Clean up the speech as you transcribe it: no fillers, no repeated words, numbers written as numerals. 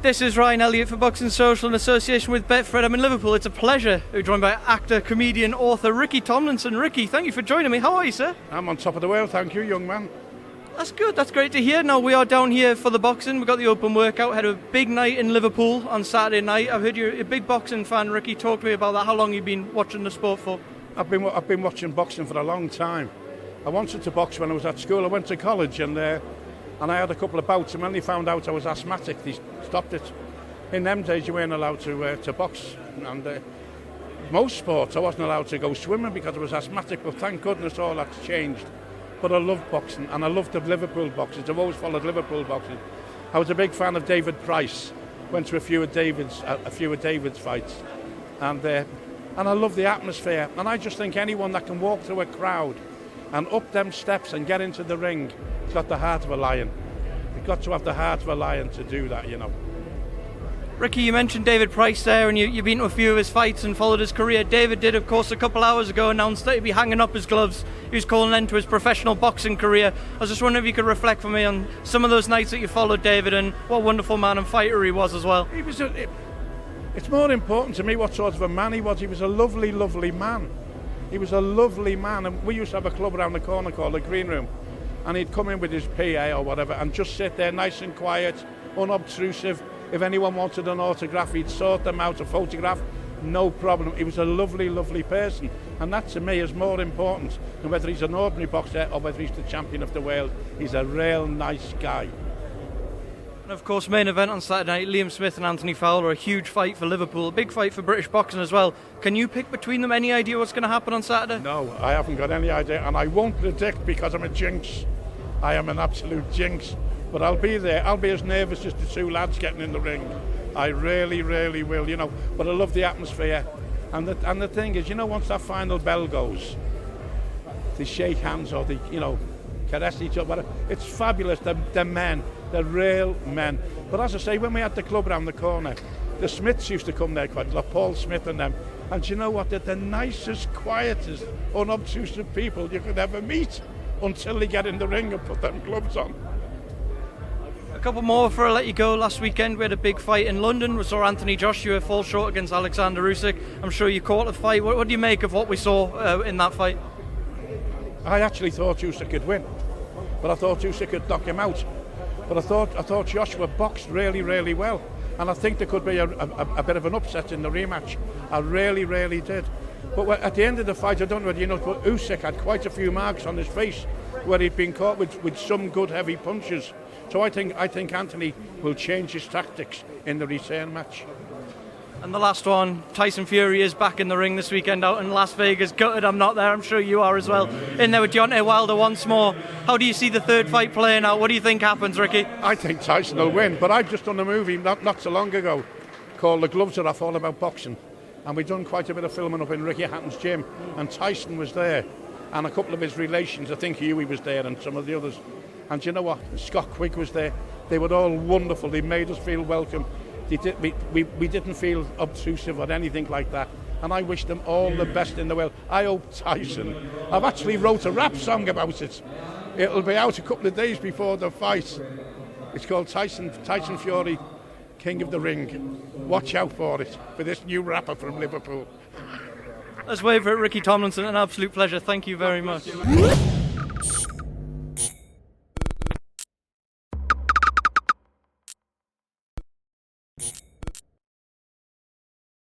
This is Ryan Elliott for Boxing Social in association with Betfred. I'm in Liverpool. It's a pleasure. We're joined by actor, comedian, author Ricky Tomlinson. Ricky, thank you for joining me. How are you, sir? I'm on top of the world, thank you, young man. That's good. That's great to hear. Now, we are down here for the boxing. We've got the open workout. Had a big night in Liverpool on Saturday night. I've heard you're a big boxing fan, Ricky. Talk to me about that. How long you've been watching the sport for? I've been watching boxing for a long time. I wanted to box when I was at school. I went to college and I had a couple of bouts, and when they found out I was asthmatic, they stopped it. In them days, you weren't allowed to box, and most sports I wasn't allowed to go swimming because I was asthmatic. But thank goodness all that's changed. But I love boxing, and I love the Liverpool boxers. I've always followed Liverpool boxing. I was a big fan of David Price. Went to a few of David's fights, and I love the atmosphere. And I just think anyone that can walk through a crowd and up them steps and get into the ring has got the heart of a lion. You've got to have the heart of a lion to do that, you know. Ricky, you mentioned David Price there, and you've been to a few of his fights and followed his career. David did, of course, a couple hours ago announced that he'd be hanging up his gloves. He was calling an end to his professional boxing career. I was just wondering if you could reflect for me on some of those nights that you followed David and what a wonderful man and fighter he was as well. It's more important to me what sort of a man he was. He was a lovely, lovely man. He was a lovely man, and we used to have a club around the corner called the Green Room, and he'd come in with his PA or whatever and just sit there nice and quiet, unobtrusive. If anyone wanted an autograph, he'd sort them out, a photograph, no problem. He was a lovely, lovely person, and that to me is more important than whether he's an ordinary boxer or whether he's the champion of the world. He's a real nice guy. And of course, main event on Saturday night, Liam Smith and Anthony Fowler, a huge fight for Liverpool, a big fight for British boxing as well. Can you pick between them? Any idea what's going to happen on Saturday? No, I haven't got any idea, and I won't predict because I'm a jinx. I am an absolute jinx. But I'll be there. I'll be as nervous as the two lads getting in the ring. I really, really will, you know. But I love the atmosphere. And the thing is, you know, once that final bell goes, they shake hands or they, you know, caress each other. It's fabulous. They're men. They're real men. But as I say, when we had the club around the corner, the Smiths used to come there quite a lot, Paul Smith and them. And you know what? They're the nicest, quietest, unobtrusive people you could ever meet until they get in the ring and put them gloves on. A couple more before I let you go. Last weekend we had a big fight in London. We saw Anthony Joshua fall short against Aleksander Rusik. I'm sure you caught the fight. What do you make of what we saw in that fight? I actually thought Rusik could win, but I thought Rusik could knock him out. But I thought Joshua boxed really, really well, and I think there could be a bit of an upset in the rematch. I really, really did. But at the end of the fight, I don't know whether you know, but Rusik had quite a few marks on his face where he'd been caught with some good heavy punches. So I think Anthony will change his tactics in the return match. And the last one, Tyson Fury is back in the ring this weekend out in Las Vegas. Gutted I'm not there, I'm sure you are as well. In there with Deontay Wilder once more. How do you see the third fight playing out? What do you think happens, Ricky? I think Tyson will win, but I've just done a movie not so long ago called The Gloves Are Off, all about boxing. And we've done quite a bit of filming up in Ricky Hatton's gym, and Tyson was there. And a couple of his relations, I think Huey was there and some of the others. And you know what? Scott Quigg was there. They were all wonderful. They made us feel welcome. We didn't feel obtrusive or anything like that. And I wish them all the best in the world. I hope Tyson. I've actually wrote a rap song about it. It'll be out a couple of days before the fight. It's called Tyson Fury, King of the Ring. Watch out for it, for this new rapper from Liverpool. Let's wait for it, Ricky Tomlinson. An absolute pleasure. Thank you very much. You